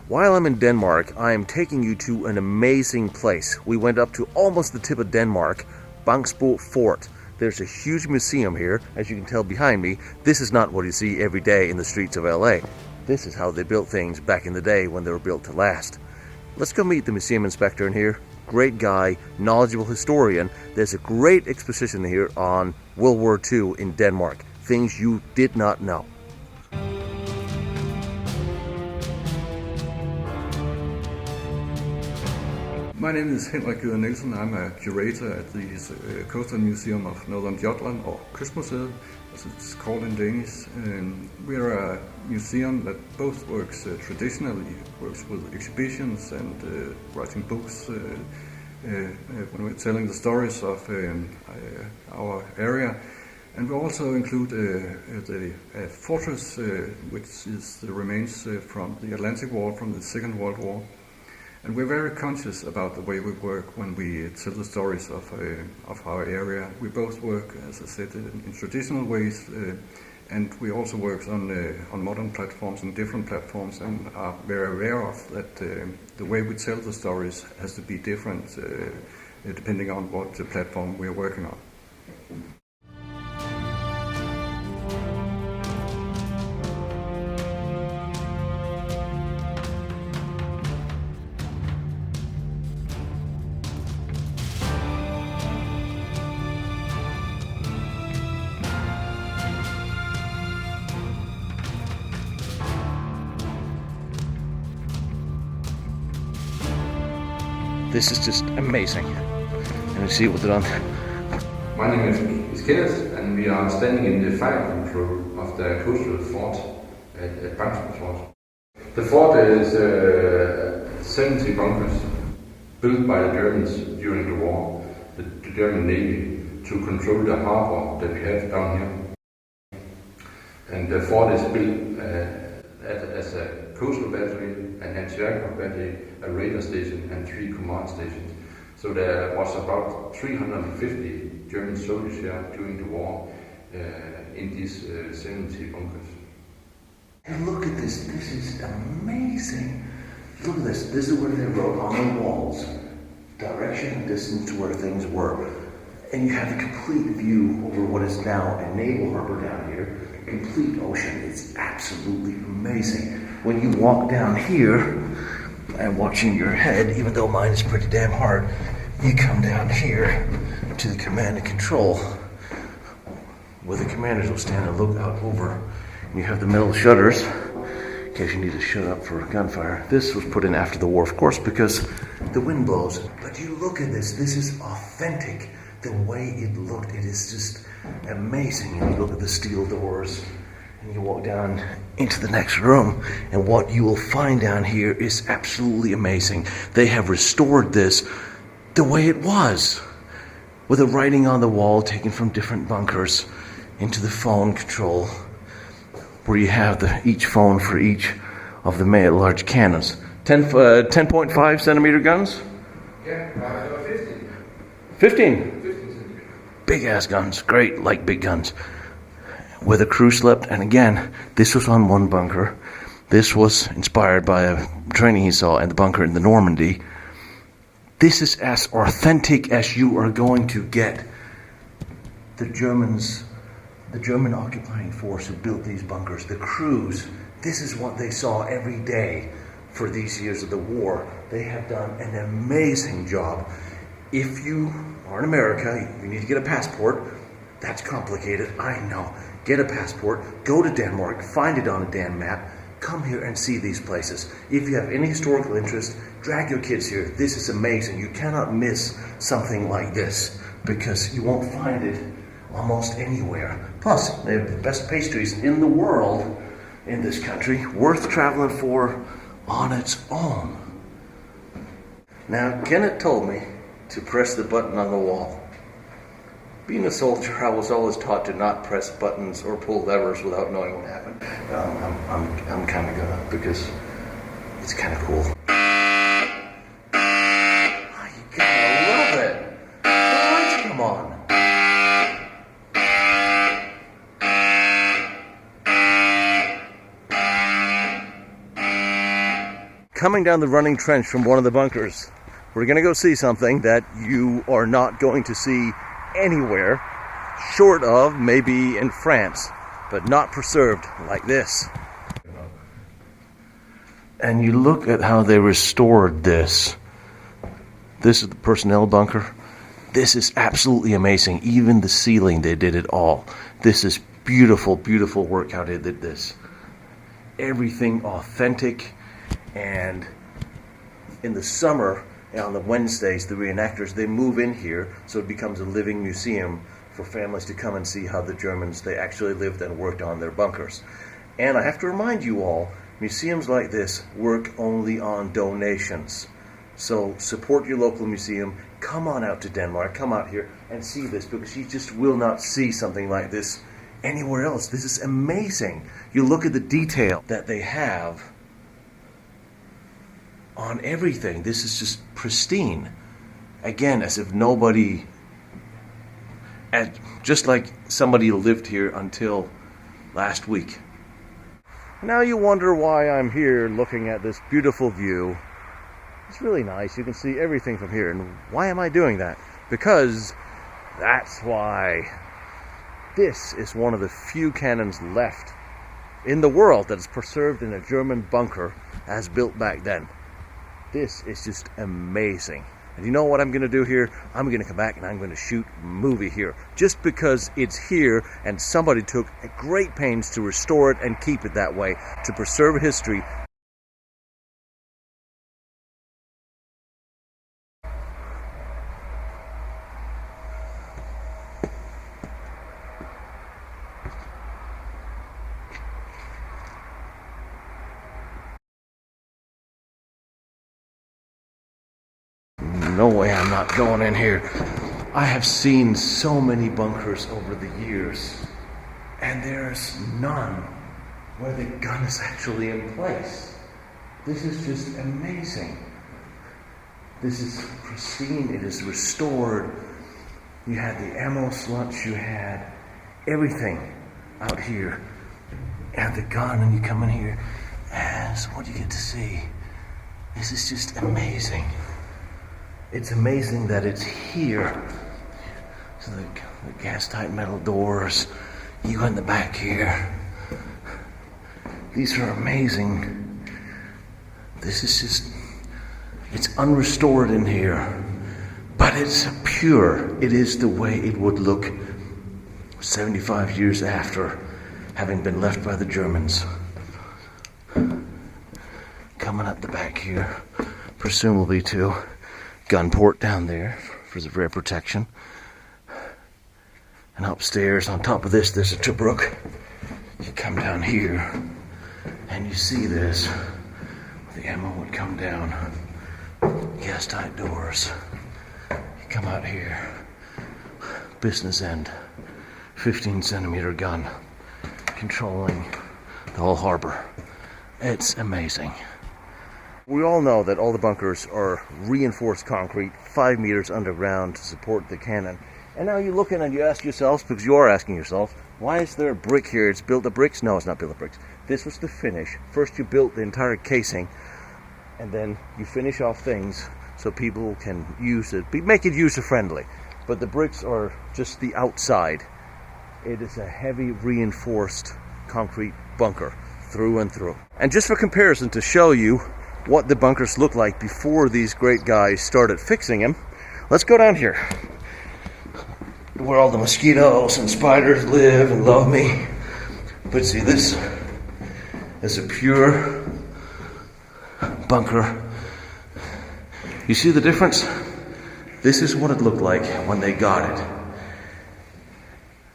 While I'm in Denmark, I am taking you to an amazing place. We went up to almost the tip of Denmark, Bangsbo Fort. There's a huge museum here, as you can tell behind me. This is not what you see every day in the streets of LA. This is how they built things back in the day when they were built to last. Let's go meet the museum inspector in here. Great guy, knowledgeable historian. There's a great exposition here on World War II in Denmark. Things you did not know. My name is Henrik Nielsen. I'm a curator at the Coastal Museum of Northern Jutland, or Kystmuseet, as it's called in Danish. We're a museum that both works traditionally, works with exhibitions and writing books when we're telling the stories of our area. And we also include the fortress, which is the remains from the Atlantic War, from the Second World War. And we're very conscious about the way we work when we tell the stories of our area. We both work, as I said, in traditional ways, and we also work on modern platforms and different platforms, and are very aware of that the way we tell the stories has to be different depending on what platform we're working on. This is just amazing. And you see what they're on. My name is Kenneth, and we are standing in the fire control of the coastal fort at Bangsbo Fort. The fort is 70 bunkers built by the Germans during the war, the German Navy, to control the harbor that we have down here. And the fort is built as a coastal battery, an anti-aircraft battery, a radar station, and 3 command stations. So there was about 350 German soldiers here during the war in these 70 bunkers. And look at this. This is amazing. Look at this. This is where they wrote on the walls direction and distance where things were. And you have a complete view over what is now a naval harbor down here. Complete ocean. It's absolutely amazing. When you walk down here and watching your head, even though mine is pretty damn hard, you come down here to the command and control, where the commanders will stand and look out over. And you have the metal shutters in case you need to shut up for gunfire. This was put in after the war, of course, because the wind blows. But you look at this. This is authentic. The way it looked, it is just amazing. And you look at the steel doors, and you walk down into the next room, and what you will find down here is absolutely amazing. They have restored this the way it was, with the writing on the wall taken from different bunkers into the phone control, where you have each phone for each of the large cannons. 10.5 centimeter guns? Yeah, 15. 15? Big ass guns, great, like big guns. Where the crew slept, and again, this was on one bunker. This was inspired by a training he saw in the bunker in the Normandy. This is as authentic as you are going to get. The German occupying force who built these bunkers, the crews, this is what they saw every day for these years of the war. They have done an amazing job. If you are in America, you need to get a passport. That's complicated, I know. Get a passport, go to Denmark, find it on a damn map, come here and see these places. If you have any historical interest, drag your kids here. This is amazing. You cannot miss something like this because you won't find it almost anywhere. Plus, they have the best pastries in the world in this country, worth traveling for on its own. Now, Kenneth told me to press the button on the wall. Being a soldier, I was always taught to not press buttons or pull levers without knowing what happened. I'm kind of gonna, because it's kind of cool. Oh, you gotta love it. The lights come on. coming down the running trench from one of the bunkers. We're going to go see something that you are not going to see anywhere short of maybe in France, but not preserved like this. And you look at how they restored this. This is the personnel bunker. This is absolutely amazing. Even the ceiling, they did it all. This is beautiful, beautiful work how they did this. Everything authentic. And in the summer, on the Wednesdays, the reenactors, they move in here, so it becomes a living museum for families to come and see how the Germans, they actually lived and worked on their bunkers. And I have to remind you all, museums like this work only on donations. So support your local museum. Come on out to Denmark, come out here and see this, because you just will not see something like this anywhere else. This is amazing. You look at the detail that they have on everything. This is just pristine. Again, as if nobody, just like somebody lived here until last week. Now you wonder why I'm here looking at this beautiful view. It's really nice. You can see everything from here. And why am I doing that? Because that's why this is one of the few cannons left in the world that is preserved in a German bunker as built back then. This is just amazing. And you know what I'm going to do here? I'm going to come back and I'm going to shoot a movie here. Just because it's here and somebody took great pains to restore it and keep it that way, to preserve history. No way I'm not going in here. I have seen so many bunkers over the years, and there's none where the gun is actually in place. This is just amazing. This is pristine, it is restored. You had the ammo slots, you had everything out here. And the gun, and you come in here, and so what do you get to see? This is just amazing. It's amazing that it's here. So the gas-tight metal doors, you go in the back here. These are amazing. This is just, it's unrestored in here, but it's pure. It is the way it would look 75 years after having been left by the Germans. Coming up the back here, presumably to gun port down there for the rear protection. And upstairs, on top of this, there's a Tobruk. You come down here, and you see this. The ammo would come down. Gas-tight doors. You come out here. Business end. 15-centimeter gun. Controlling the whole harbor. It's amazing. We all know that all the bunkers are reinforced concrete, 5 meters underground to support the cannon. And now you look in and you ask yourselves, because you are asking yourself, why is there a brick here? It's built of bricks? No, it's not built of bricks. This was the finish. First you built the entire casing, and then you finish off things so people can use it, make it user-friendly. But the bricks are just the outside. It is a heavy reinforced concrete bunker through and through. And just for comparison, to show you what the bunkers looked like before these great guys started fixing them, let's go down here where all the mosquitoes and spiders live and love me. But see, this is a pure bunker. You see the difference? This is what it looked like when they got it.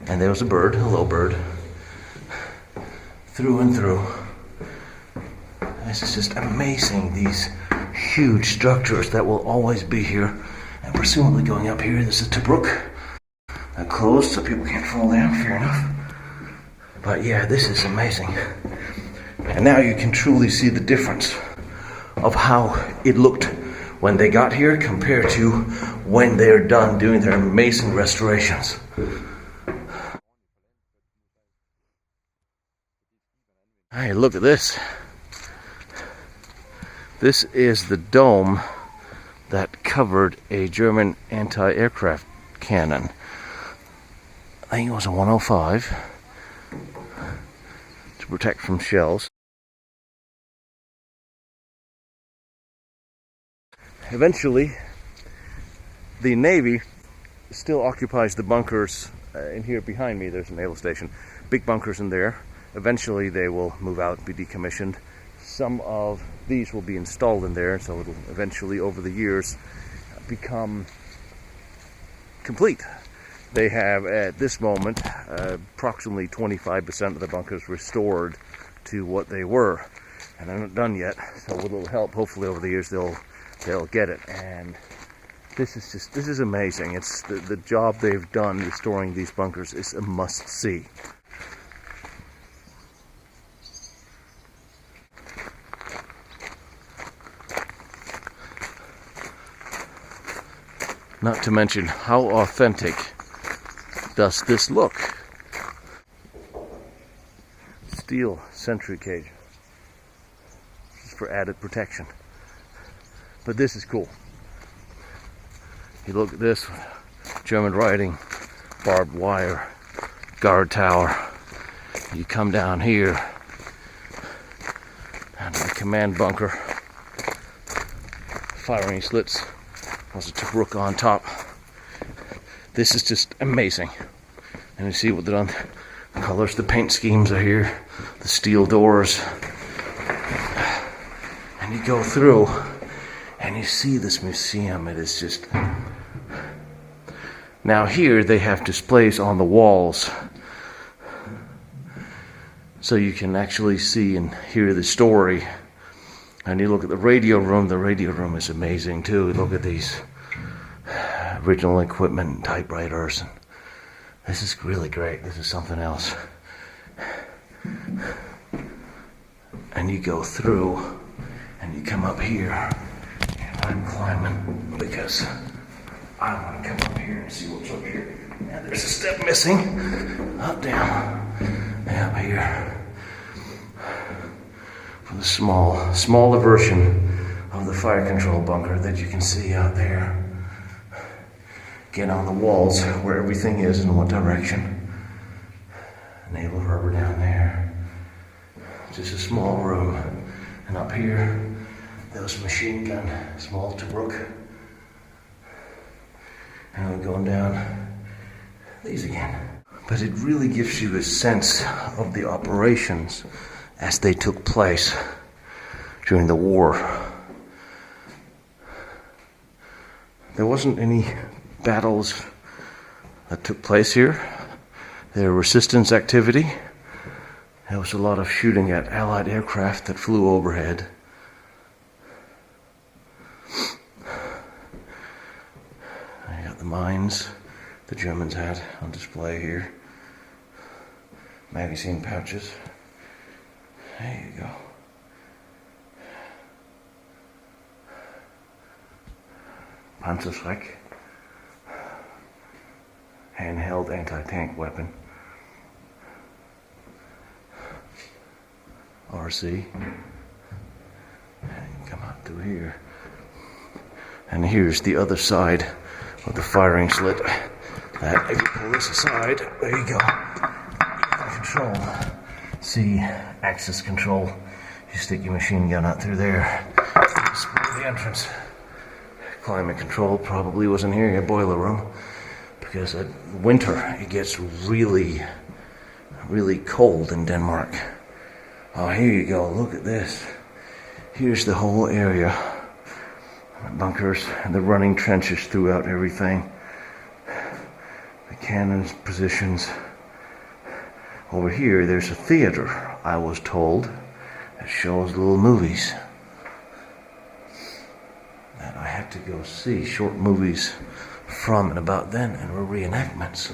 And there was a bird, a little bird, through and through. This is just amazing, these huge structures that will always be here. And presumably going up here, this is Tobruk. Closed so people can't fall down, fair enough. But yeah, this is amazing. And now you can truly see the difference of how it looked when they got here compared to when they're done doing their amazing restorations. Hey, look at this. This is the dome that covered a German anti-aircraft cannon. I think it was a 105 to protect from shells. Eventually, the Navy still occupies the bunkers in here behind me. There's a naval station. Big bunkers in there. Eventually they will move out and be decommissioned. Some of these will be installed in there, so it'll eventually, over the years, become complete. They have, at this moment, approximately 25% of the bunkers restored to what they were. And they're not done yet, so it'll help. Hopefully over the years they'll get it. And this is amazing. It's the job they've done restoring these bunkers is a must-see. Not to mention, how authentic does this look? Steel sentry cage, just for added protection. But this is cool. You look at this, German writing, barbed wire, guard tower. You come down here, and the command bunker, firing slits. There's a Tobruk on top. This is just amazing. And you see what they're done. The colors, the paint schemes are here, the steel doors. And you go through and you see this museum. It is just... Now here they have displays on the walls, so you can actually see and hear the story. And you look at the radio room is amazing too. Look at these original equipment, typewriters. And this is really great. This is something else. And you go through and you come up here. And I'm climbing because I want to come up here and see what's up here. And there's a step missing. Up, down, and up here. For the smaller version of the fire control bunker that you can see out there. Again, on the walls where everything is in what direction. Naval harbor down there. Just a small room. And up here, those machine gun, small Tobruk. And we're going down these again. But it really gives you a sense of the operations as they took place during the war. There wasn't any battles that took place here. There was resistance activity. There was a lot of shooting at Allied aircraft that flew overhead. I got the mines the Germans had on display here. Magazine pouches. There you go. Panzerschreck. Handheld anti-tank weapon. RC. And come up through here. And here's the other side of the firing slit. That, if you pull this aside, there you go. Control. See, axis control. You stick your machine gun out through there. Explore the entrance. Climate control probably wasn't here, your boiler room. Because at winter it gets really, really cold in Denmark. Oh, here you go, look at this. Here's the whole area. Bunkers and the running trenches throughout everything. The cannons positions. Over here there's a theater, I was told, that shows little movies that I had to go see, short movies from and about then, and were reenactments.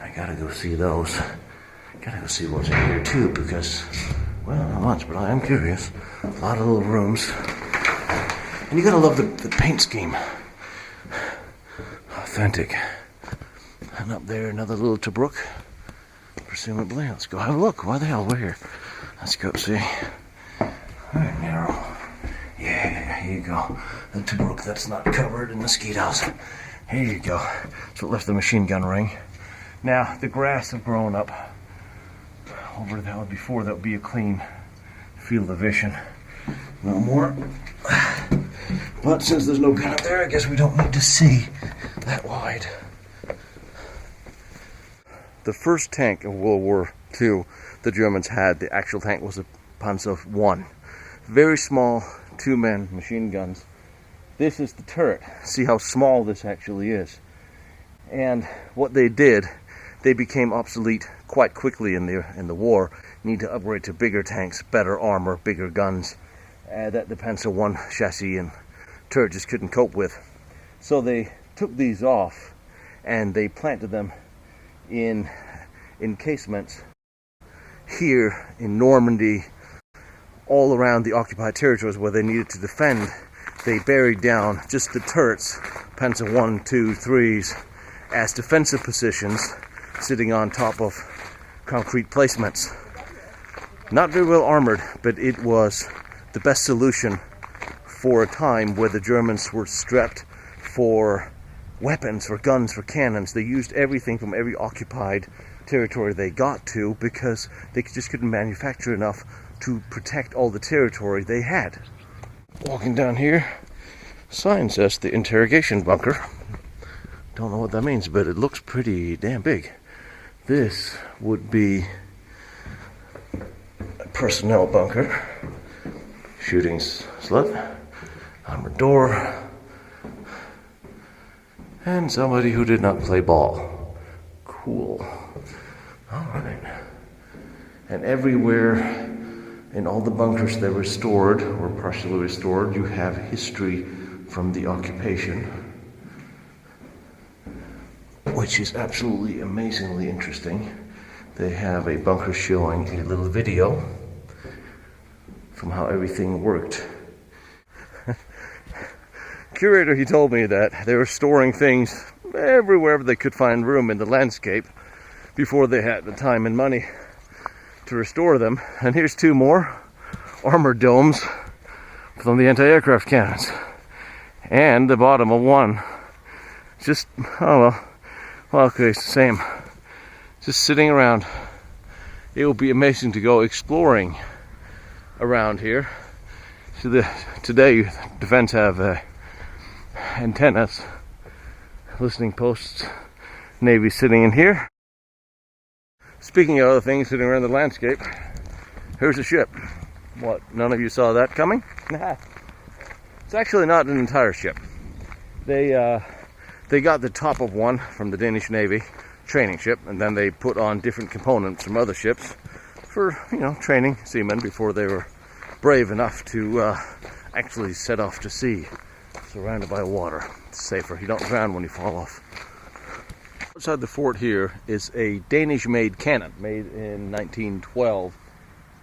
I gotta go see those. Gotta go see what's in here too, because, well, not much, but I am curious. A lot of little rooms. And you gotta love the paint scheme. Authentic. And up there, another little Tobruk. Presumably. Let's go have a look. Why the hell we're here? Let's go see. Very narrow. Yeah. you go. And Tobruk that's not covered in mosquitoes. Here you go. That's what left the machine gun ring. Now, the grass have grown up over that before. That would be a clean field of vision. No more. But since there's no gun up there, I guess we don't need to see that wide. The first tank of World War II the Germans had, the actual tank was a Panzer I. Very small, two-man machine guns. This is the turret. See how small this actually is. And what they did, they became obsolete quite quickly in the war. Need to upgrade to bigger tanks, better armor, bigger guns. That the Panzer I chassis and turret just couldn't cope with. So they took these off and they planted them in encasements here in Normandy, all around the occupied territories where they needed to defend. They buried down just the turrets, Panzer I, II, IIIs, as defensive positions, sitting on top of concrete placements. Not very well armored, but it was the best solution for a time where the Germans were strapped for weapons, for guns, for cannons. They used everything from every occupied territory they got to because they just couldn't manufacture enough to protect all the territory they had. Walking down here, sign says the Interrogation Bunker. Don't know what that means, but it looks pretty damn big. This would be a personnel bunker. Shooting slut, armored door, and somebody who did not play ball. Cool. Alright. And everywhere in all the bunkers that were restored or partially restored, you have history from the occupation, which is absolutely amazingly interesting. They have a bunker showing a little video from how everything worked. Curator, he told me that they were storing things everywhere they could find room in the landscape before they had the time and money to restore them. And here's two more armored domes from the anti-aircraft cannons. And the bottom of one. Just, oh well, okay, it's the same. Just sitting around. It will be amazing to go exploring around here. So today, defense have antennas, listening posts, Navy sitting in here. Speaking of other things sitting around the landscape, here's a ship. What, none of you saw that coming? Nah. It's actually not an entire ship. They got the top of one from the Danish Navy, training ship, and then they put on different components from other ships for, training seamen before they were brave enough to actually set off to sea, surrounded by water. It's safer. You don't drown when you fall off. Outside the fort here is a Danish-made cannon, made in 1912,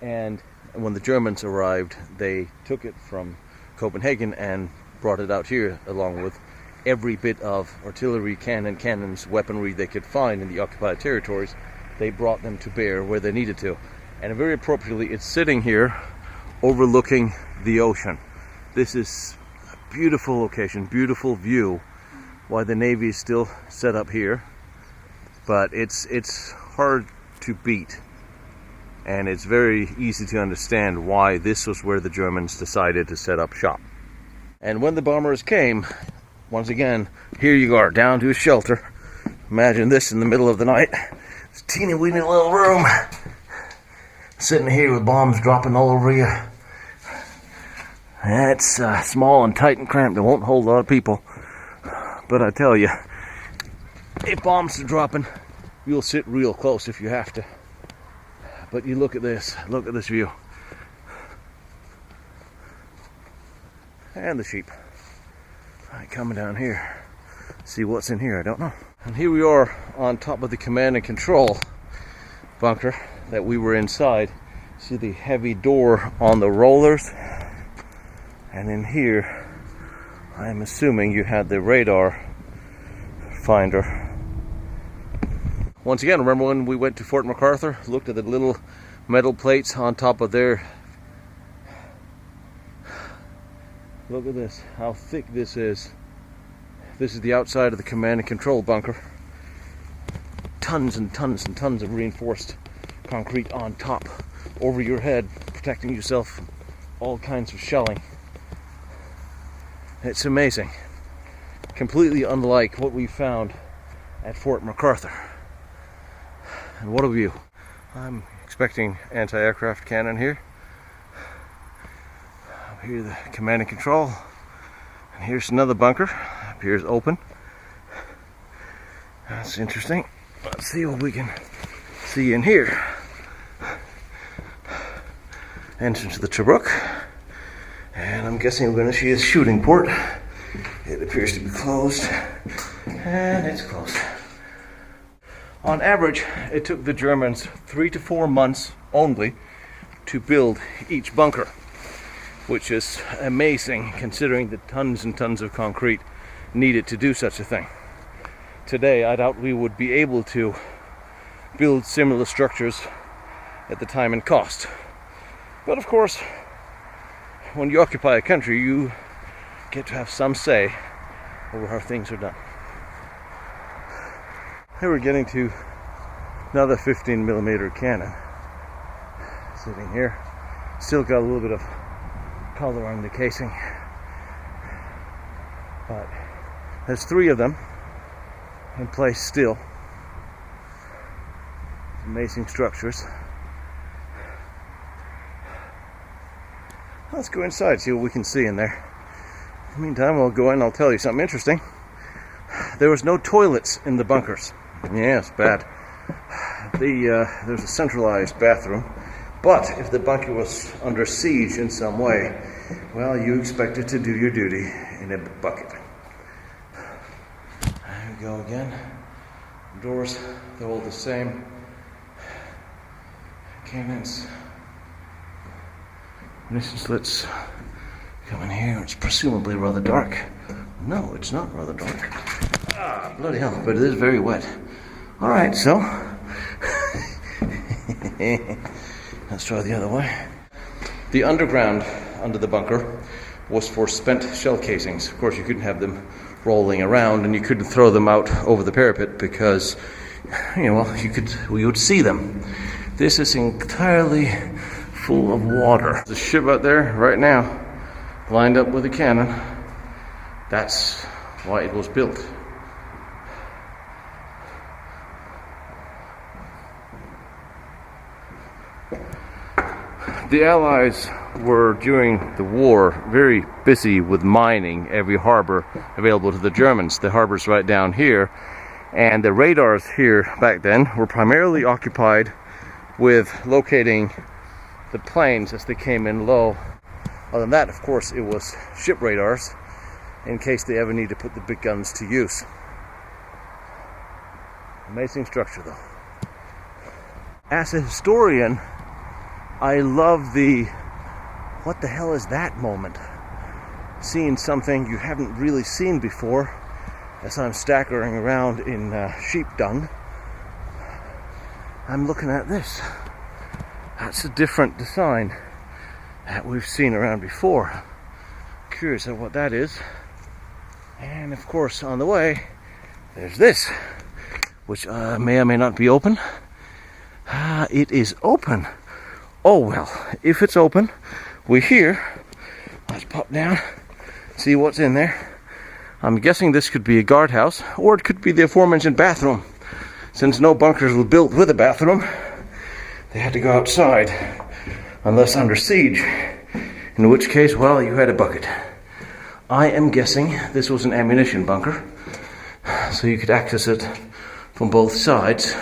and when the Germans arrived, they took it from Copenhagen and brought it out here, along with every bit of artillery, cannons, weaponry they could find in the occupied territories. They brought them to bear where they needed to. And very appropriately, it's sitting here overlooking the ocean. This is a beautiful location, beautiful view. Why the Navy is still set up here. But it's hard to beat. And it's very easy to understand why this was where the Germans decided to set up shop. And when the bombers came, once again, here you are, down to a shelter. Imagine this in the middle of the night. It's a teeny weeny little room. Sitting here with bombs dropping all over you. It's small and tight and cramped. It won't hold a lot of people. But I tell you, if bombs are dropping, you'll sit real close if you have to. But you look at this view. And the sheep. Alright, coming down here. See what's in here, I don't know. And here we are on top of the command and control bunker that we were inside. See the heavy door on the rollers. And in here, I'm assuming you had the radar finder. Once again, remember when we went to Fort MacArthur, looked at the little metal plates on top of their Look at this, how thick this is. This is the outside of the command and control bunker. Tons and tons and tons of reinforced concrete on top, over your head, protecting yourself from all kinds of shelling. It's amazing. Completely unlike what we found at Fort MacArthur. And what a view. I'm expecting anti-aircraft cannon here. Up here the command and control. And here's another bunker. Up here's open. That's interesting. Let's see what we can see in here. Entrance to the Tobruk. And I'm guessing we're going to see a shooting port. It appears to be closed. And it's closed. On average, it took the Germans 3 to 4 months only to build each bunker, which is amazing considering the tons and tons of concrete needed to do such a thing. Today, I doubt we would be able to build similar structures at the time and cost. But of course, when you occupy a country, you get to have some say over how things are done. Here we're getting to another 15mm cannon sitting here. Still got a little bit of color on the casing, but there's 3 of them in place still. Amazing structures. Let's go inside, see what we can see in there. In the meantime, we'll go in, I'll tell you something interesting. There was no toilets in the bunkers. Yes, bad. There's a centralized bathroom, but if the bunker was under siege in some way, well, you expected to do your duty in a bucket. There we go again. Doors, they're all the same. Cannons. Ignition slits. Come in here, it's presumably rather dark. No, it's not rather dark. Ah, bloody hell, but it is very wet. Alright, so let's try the other way. The underground under the bunker was for spent shell casings. Of course, you couldn't have them rolling around, and you couldn't throw them out over the parapet because, we would see them. This is entirely full of water. There's a ship out there right now, lined up with a cannon. That's why it was built. The Allies were, during the war, very busy with mining every harbor available to the Germans. The harbor's right down here, and the radars here back then were primarily occupied with locating the planes as they came in low. Other than that, of course, it was ship radars in case they ever need to put the big guns to use. Amazing structure, though. As a historian, I love the what the hell is that moment. Seeing something you haven't really seen before as I'm staggering around in sheep dung. I'm looking at this. That's a different design that we've seen around before. Curious of what that is. And of course, on the way, there's this, which may or may not be open. It is open. Oh well, if it's open, we're here. Let's pop down, see what's in there. I'm guessing this could be a guardhouse, or it could be the aforementioned bathroom. Since no bunkers were built with a bathroom, they had to go outside, unless under siege. In which case, well, you had a bucket. I am guessing this was an ammunition bunker, so you could access it from both sides,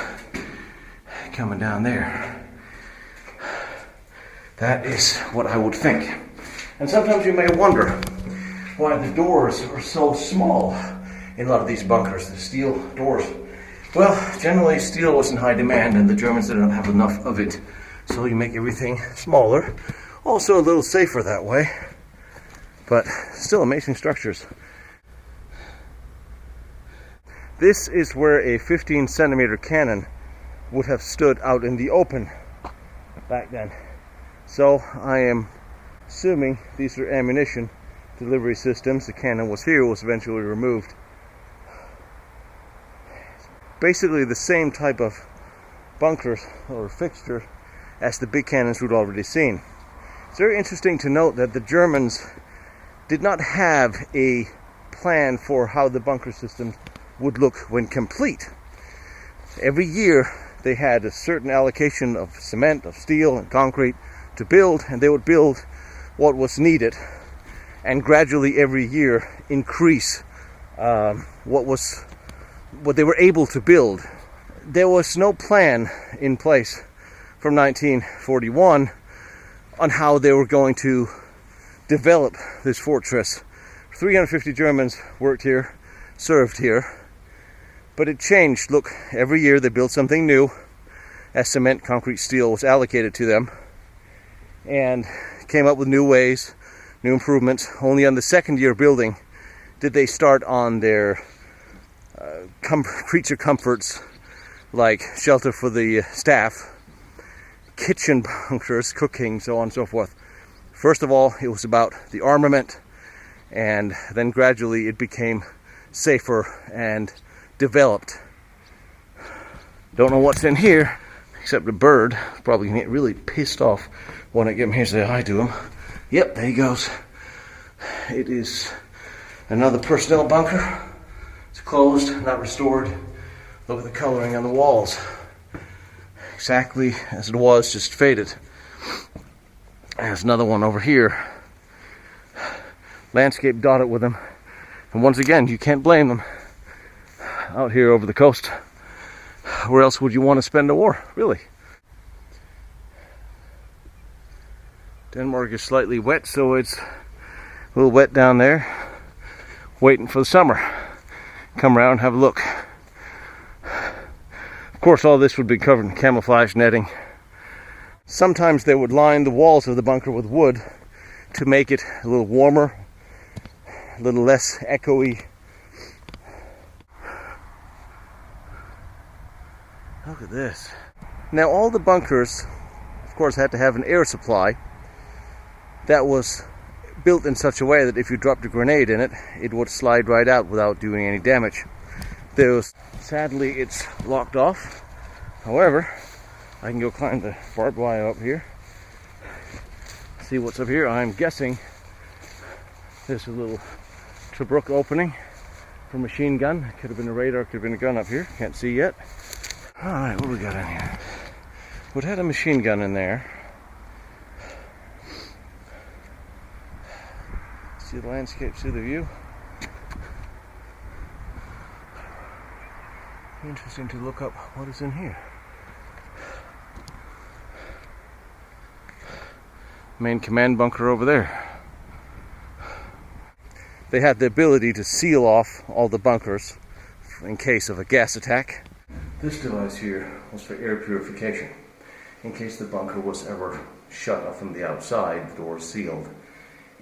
coming down there. That is what I would think. And sometimes you may wonder why the doors are so small in a lot of these bunkers, the steel doors. Well, generally steel was in high demand and the Germans didn't have enough of it. So you make everything smaller. Also a little safer that way. But still amazing structures. This is where a 15-centimeter cannon would have stood out in the open back then. So I am assuming these are ammunition delivery systems. The cannon was here, was eventually removed. Basically the same type of bunkers or fixture as the big cannons we'd already seen. It's very interesting to note that the Germans did not have a plan for how the bunker system would look when complete. Every year they had a certain allocation of cement, of steel and concrete to build, and they would build what was needed and gradually every year increase what they were able to build. There was no plan in place from 1941 on how they were going to develop this fortress. 350 Germans worked here, served here, but it changed. Look, every year they built something new as cement, concrete, steel was allocated to them, and came up with new ways, new improvements. Only on the second year building did they start on their creature comforts like shelter for the staff, kitchen bunkers, cooking, so on and so forth. First of all, it was about the armament, and then gradually it became safer and developed. Don't know what's in here, except a bird. Probably gonna get really pissed off when I get him here to say hi to him. Yep, there he goes. It is another personnel bunker. It's closed, not restored. Look at the coloring on the walls. Exactly as it was, just faded. There's another one over here. Landscape dotted with them. And once again, you can't blame them. Out here over the coast. Where else would you want to spend a war, really? Denmark is slightly wet, so it's a little wet down there. Waiting for the summer. Come around and have a look. Of course, all this would be covered in camouflage netting. Sometimes they would line the walls of the bunker with wood to make it a little warmer, a little less echoey. Look at this. Now, all the bunkers, of course, had to have an air supply that was built in such a way that if you dropped a grenade in it, it would slide right out without doing any damage. Sadly, it's locked off. However, I can go climb the barbed wire up here. See what's up here. I'm guessing there's a little Tobruk opening for a machine gun. Could have been a radar, could have been a gun up here. Can't see yet. Alright, what do we got in here? We'd had a machine gun in there. See the landscape, see the view. Interesting to look up what is in here. Main command bunker over there. They had the ability to seal off all the bunkers in case of a gas attack. This device here was for air purification. In case the bunker was ever shut off from the outside, the door sealed.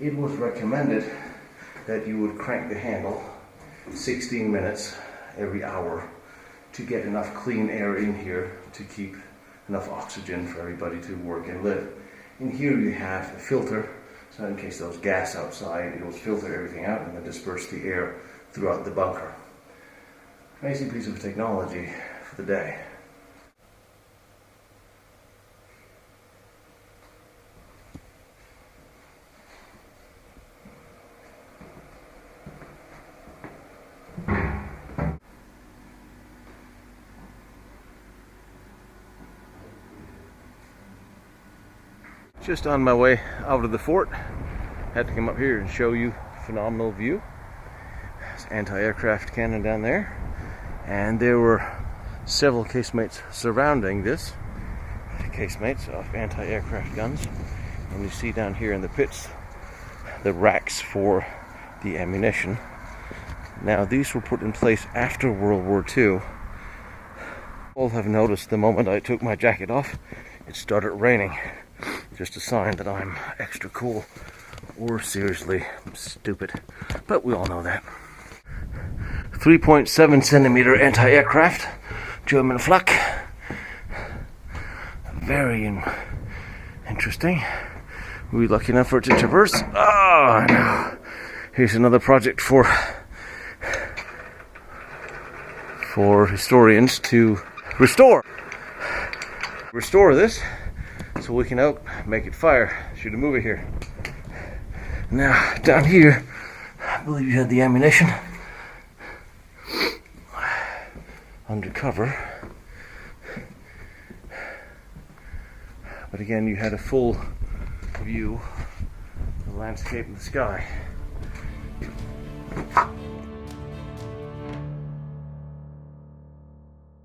It was recommended that you would crank the handle 16 minutes every hour to get enough clean air in here to keep enough oxygen for everybody to work and live. In here you have a filter, so in case there was gas outside, it will filter everything out and then disperse the air throughout the bunker. Amazing piece of technology for the day. Just on my way out of the fort, had to come up here and show you phenomenal view. There's anti-aircraft cannon down there, and there were several casemates surrounding this, casemates of anti-aircraft guns. And you see down here in the pits the racks for the ammunition. Now these were put in place after World War II. All have noticed the moment I took my jacket off, it started raining. Just a sign that I'm extra cool, or seriously stupid. But we all know that. 3.7 centimeter anti-aircraft, German flak. Very interesting. We were lucky enough for it to traverse. Oh, no. Here's another project for historians to restore this so we can make it fire, shoot a movie here. Now down here, I believe you had the ammunition under cover, but again you had a full view of the landscape and the sky.